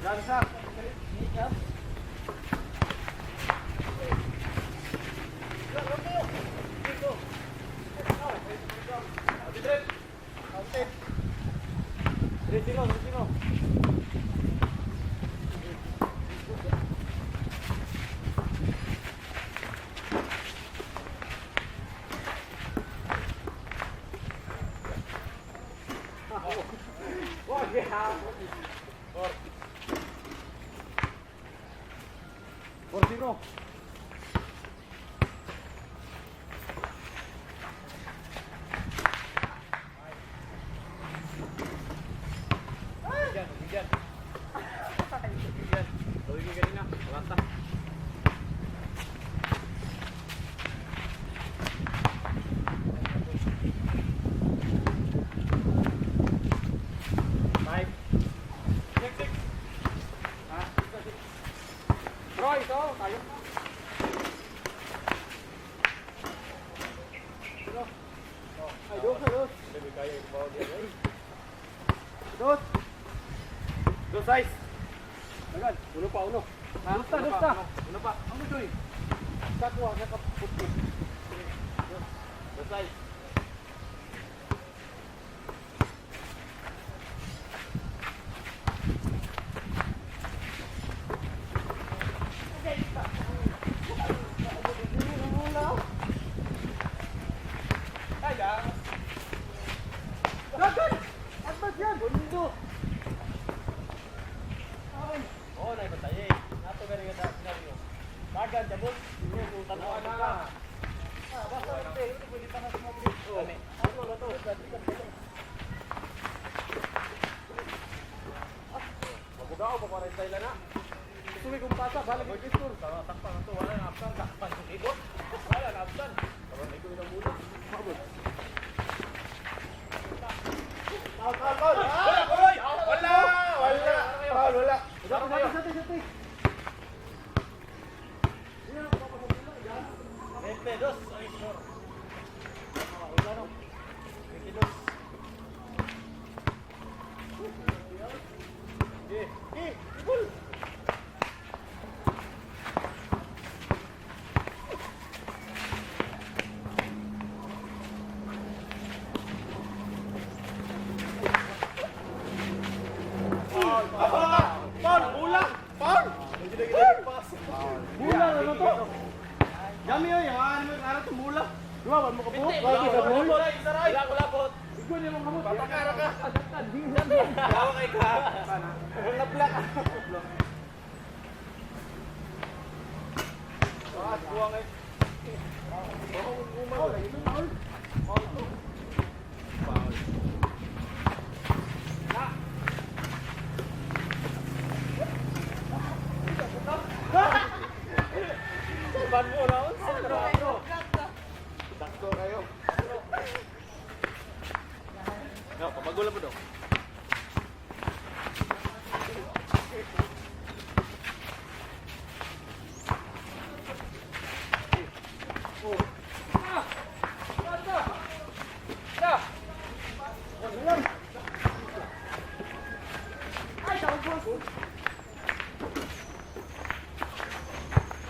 Gansak. Portino. Hujan. Tuloy ka kanina. Lanta. Five. Six. Roy, ito. Tayo. Ay, dos. Lebih kaya yung bawah dia. Dos. Dos size. Agad. Uno pa. Dusta. Uno pa. Ano ito eh? Sakwa, nakaputi. Dos size. Magbugaw pa para style na. Suwi kung pasa, balik yung pistol. Takpan ito, wala na absan. Takpan yung ibot. Wala na absan. Karoon na ikaw yung muna. Mabot. Kal. Wala. Sati. Dos. Ay, sure. Wala no. 22. Ibul. Paul. Bulan ano to? Yami yo, yan ano to mula. Dua ba mo ka po? Lagi sa mula. Wala pot. Ikaw ni mong hamot. Patakara ka. Dawa kay ka. Wala black. Buang ay. Paul. Ban mo na on. Sakto kayo. No, pamagulan mo daw.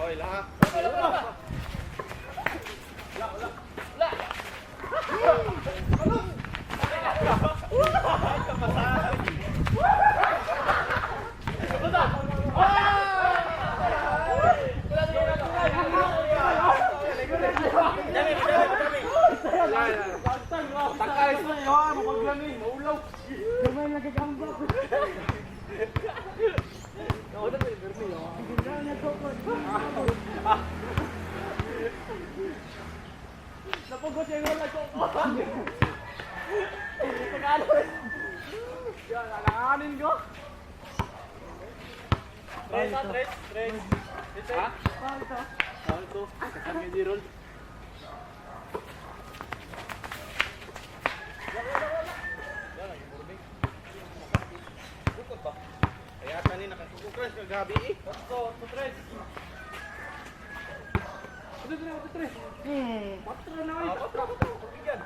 Hoy, lahat. Takay sa iyo, mapaglani, maulaw. Gamay nagagambak. Ano ba 'yung vermi? Napugod yung wala ko. Yan, alanganin ko. Tres. Ha? Ito. Kasama yung D-roll. Yan, yung murbing. Bukod ba? Kaya kanin nakasukukras kagabi eh. Ito, tres. Ito, tres. Patro na kayo. Patro. Pagbigan.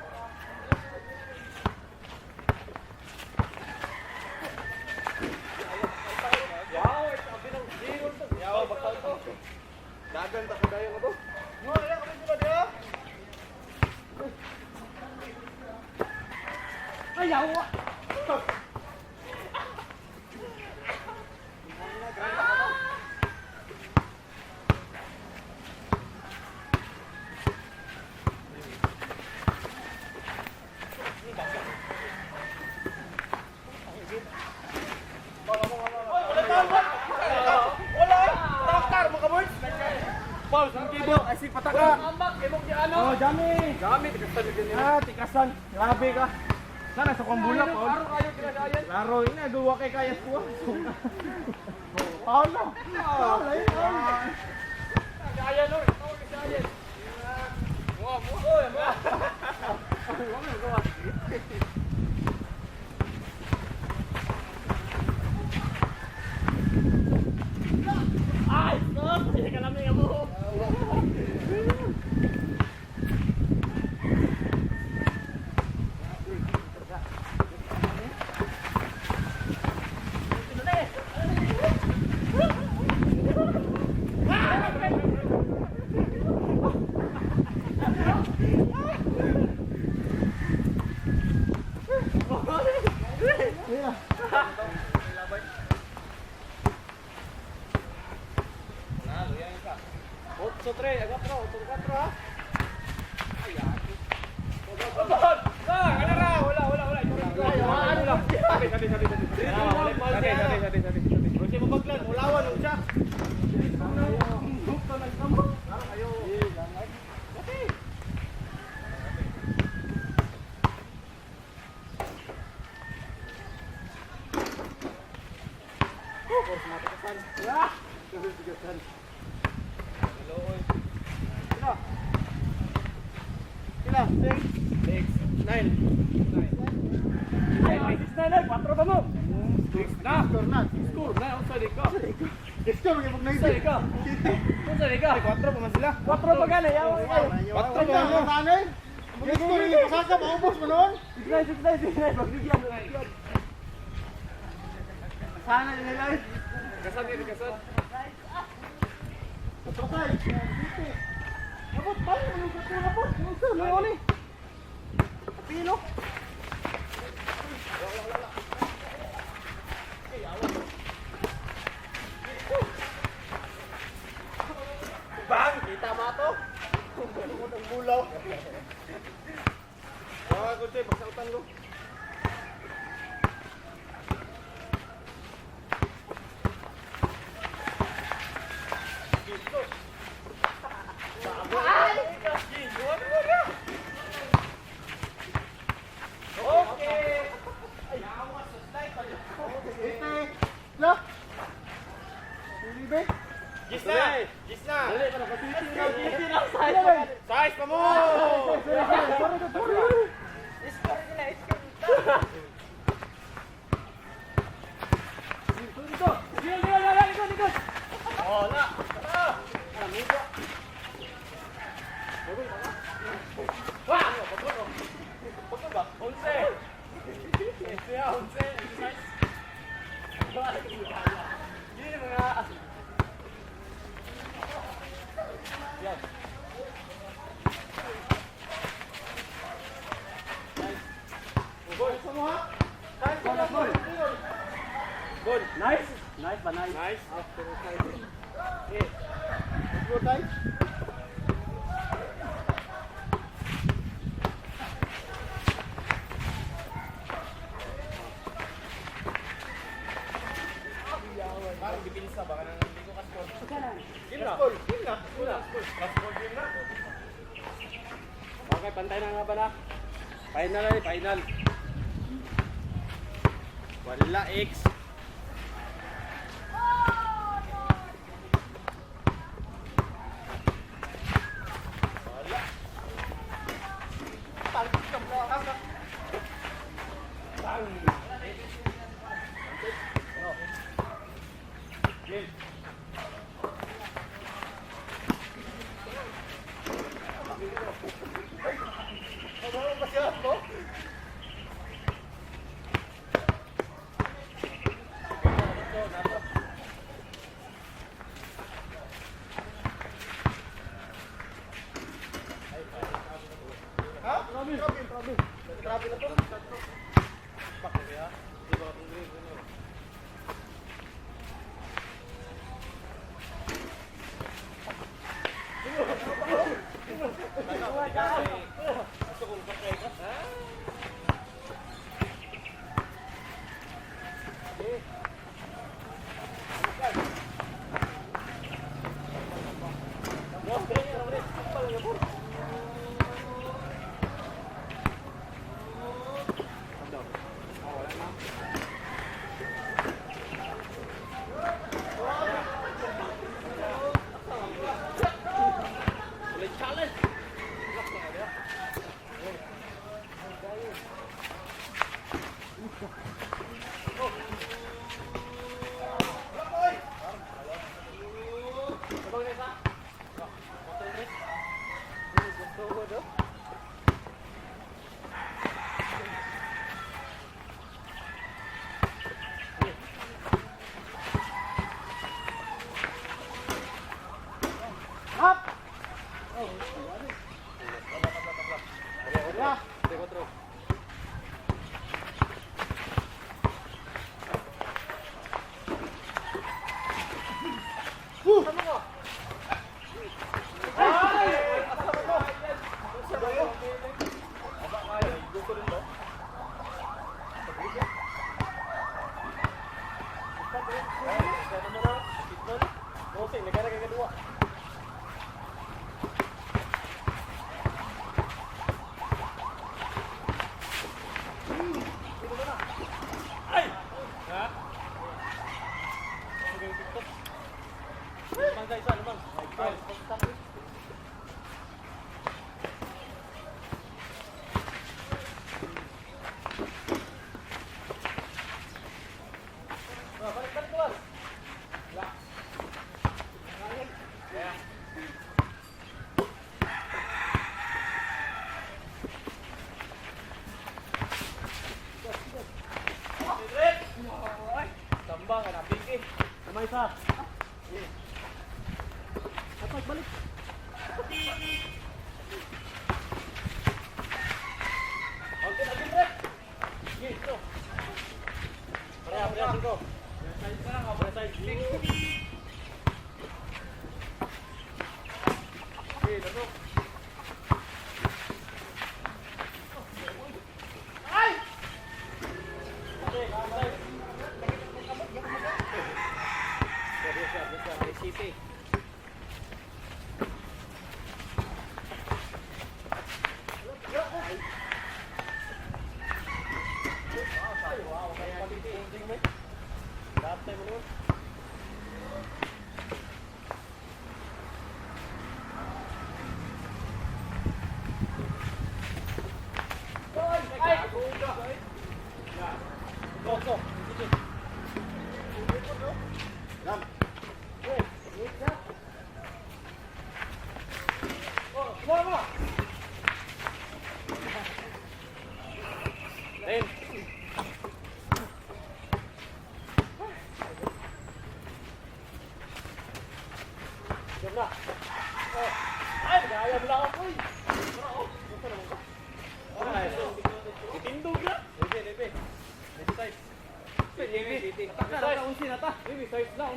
Ayaw! Paul, saan kibo? Ay, si pataka. Ambak, ibog di ano? Oh, jami. Jami, tikasan na ganyan. Ah, tikasan. Grabe ka. Sana sa kumbula, Paul. Laro kayo, kinadayan. Laro, ina, gawa kay kayas ko. Paul, no? Paul, ayun. Kaya, no? Ikaw, kaya. Mua, mua. Oy, mua. Huwag mo, gawa. Ay, stop! Hindi ka namin mo. Otso 3, agak pro, otso 4 ha. Ayan. Otso. Wala. Sabi. Kasi mabaglan, ulawan mo siya. Bukta lang kamo. Ayo. Kasi. Kurs mati kesan. Ya. Kesan. Kila, 6, 9. Ay, 6, 9, 4 pa mo. Score na. Unsay ka? Score gyud na isa ka. Unsay ka? 4 pa man sila. 4 pa gani, yaw. 4 pa mo nanay. Score ni pasaka maubos mo noon. 6, 9, magbigyan. Sana nila. Kasan ni kasan. Patay. Abot pa yung katulad po. Unsa mo ni? Pino. Bang, kita mo to. Ang bulaw. Ah, kunti pagsautan ko. Gisna. Dali pa na size pa mo. Score nila. Dito. Oh, na. Amigo. Wah, pagod ba? 11. Siya 11. Nice. Yun yung mga yan. Gol sa mo ha? Gol. Nice. Nice ba nice? Nice. After side. Okay. Let's go guys. Parang bibilis na baka nang hindi ko ka-score. Game na. Game na. Okay, pantay na nga ba na? Final. Wala X. Wala. Talbos ka mo. Game. Grabe na po.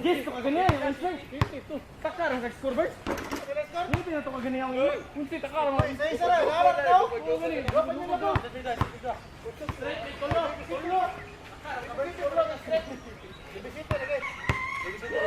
Yes, ito kaganyan yung unsi. Takar ang scoreboard. Hindi na ito kaganyan yung unsi. Takar ang unsi. Isa lang, harap daw. Oo, ganyan. Dapat nyo na daw. Straight, tulo. Tulo. Tulo, straight. Ibisita lagi. Ibisita.